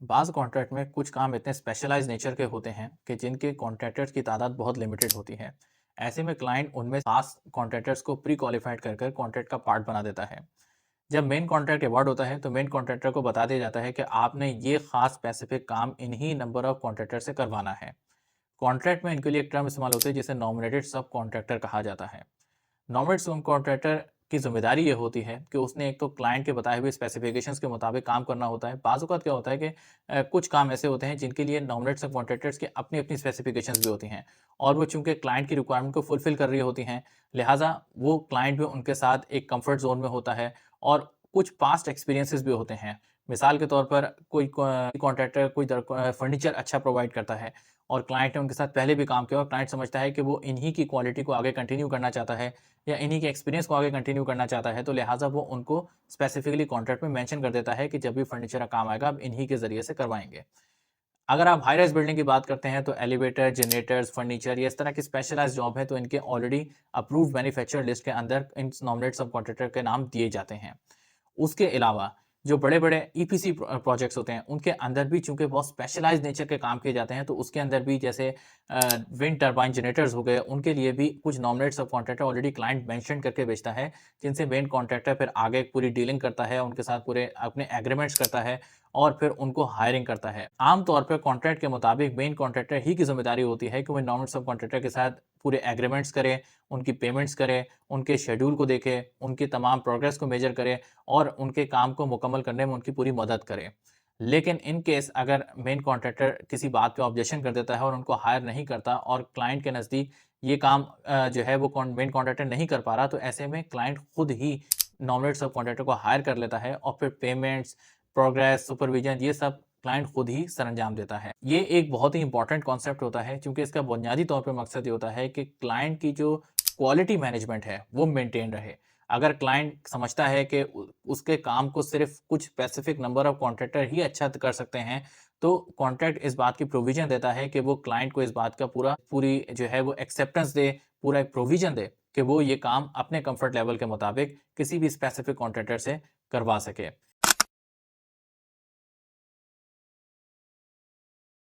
बाज़ कॉन्ट्रैक्ट में कुछ काम इतने स्पेशलाइज़ नेचर के होते हैं कि जिनके कॉन्ट्रैक्टर्स की तादाद बहुत लिमिटेड होती है। ऐसे में क्लाइंट उनमें खास कॉन्ट्रैक्टर्स को प्री क्वालिफाइड कर कर कॉन्ट्रैक्ट का पार्ट बना देता है। जब मेन कॉन्ट्रैक्ट अवार्ड होता है तो मेन कॉन्ट्रैक्टर को बता दिया जाता है कि आपने ये खास स्पेसिफिक काम इन्हीं नंबर ऑफ कॉन्ट्रैक्टर से करवाना है। कॉन्ट्रैक्ट में इनके लिए एक टर्म इस्तेमाल होती है जिसे नॉमिनेटेड सब कॉन्ट्रैक्टर कहा जाता है। नॉर्मल सब कॉन्ट्रैक्टर की ज़िम्मेदारी ये होती है कि उसने एक तो क्लाइंट के बताए हुए स्पेसिफिकेशंस के मुताबिक काम करना होता है। बाज़ औक़ात क्या होता है कि कुछ काम ऐसे होते हैं जिनके लिए नॉमिनेट सब कॉन्ट्रैक्टर्स की अपनी-अपनी स्पेसिफिकेशंस भी होती हैं और वो चूँकि क्लाइंट की रिक्वायरमेंट को फुलफ़िल कर रही होती हैं, लिहाज़ा वो क्लाइंट भी उनके साथ एक कम्फ़र्ट ज़ोन में होता है और कुछ पास्ट एक्सपीरियंसेस भी होते हैं। मिसाल के तौर पर कोई कॉन्ट्रैक्टर कोई फर्नीचर अच्छा प्रोवाइड करता है और क्लाइंट ने उनके साथ पहले भी काम किया और क्लाइंट समझता है कि वो इन्हीं की क्वालिटी को आगे कंटिन्यू करना चाहता है या इन्हीं के एक्सपीरियंस को आगे कंटिन्यू करना चाहता है, तो लिहाज़ा वो उनको स्पेसिफिकली कॉन्ट्रैक्ट में मेंशन कर देता है कि जब भी फर्नीचर का काम आएगा, आप इन्हीं के ज़रिए से करवाएँगे। अगर आप हाई राइज़ बिल्डिंग की बात करते हैं, तो एलिवेटर, जनरेटर्स, फर्नीचर, ये इस तरह की स्पेशलाइज़्ड जॉब है, तो इनके ऑलरेडी अप्रूव्ड मैन्युफैक्चरर लिस्ट के अंदर इन नॉमिनेट सब कॉन्ट्रैक्टर के नाम दिए जाते हैं। उसके अलावा जो बड़े-बड़े ईपीसी प्रोजेक्ट्स होते हैं, उनके अंदर भी चूँकि बहुत स्पेशलाइज़्ड नेचर के काम किए जाते हैं, तो उसके अंदर भी जैसे विंड टरबाइन जनरेटर्स हो गए, उनके लिए भी कुछ नॉमिनेट सब कॉन्ट्रैक्टर ऑलरेडी क्लाइंट मेंशन करके भेजता है, जिनसे मेन कॉन्ट्रैक्टर फिर आगे पूरी डीलिंग करता है, उनके साथ पूरे अपने एग्रीमेंट्स करता है और फिर उनको हायरिंग करता है। आम तौर पे कॉन्ट्रैक्ट के मुताबिक मेन कॉन्ट्रैक्टर ही की ज़िम्मेदारी होती है कि वो नॉमिनेट सब कॉन्ट्रैक्टर के साथ पूरे एग्रीमेंट्स करे, उनकी पेमेंट्स करे, उनके शेड्यूल को देखे, उनकी तमाम प्रोग्रेस को मेज़र करे और उनके काम को मुकम्मल करने में उनकी पूरी मदद करें। लेकिन इन केस अगर मेन कॉन्ट्रैक्टर किसी बात पे ऑब्जेक्शन कर देता है और उनको हायर नहीं करता और क्लाइंट के नज़दीक ये काम जो है वो मेन कॉन्ट्रैक्टर नहीं कर पा रहा, तो ऐसे में क्लाइंट खुद ही नॉमिनेट सब कॉन्ट्रैक्टर को हायर कर लेता है और फिर पेमेंट्स, प्रोग्रेस, सुपरविज़न ये सब क्लाइंट खुद ही सरंजाम देता है। ये एक बहुत ही इम्पोर्टेंट कॉन्सेप्ट होता है क्योंकि इसका बुनियादी तौर पे मकसद ये होता है कि क्लाइंट की जो क्वालिटी मैनेजमेंट है, वो मेंटेन रहे। अगर क्लाइंट समझता है कि उसके काम को सिर्फ़ कुछ स्पेसिफ़िक नंबर ऑफ कॉन्ट्रैक्टर ही अच्छा कर सकते हैं, तो कॉन्ट्रैक्ट इस बात की प्रोविज़न देता है कि वो क्लाइंट को इस बात का पूरी जो है वो एक्सेप्टेंस दे, पूरा एक प्रोविज़न दे कि वो ये काम अपने कम्फ़र्ट लेवल के मुताबिक किसी भी स्पेसिफ़िक कॉन्ट्रैक्टर से करवा सके।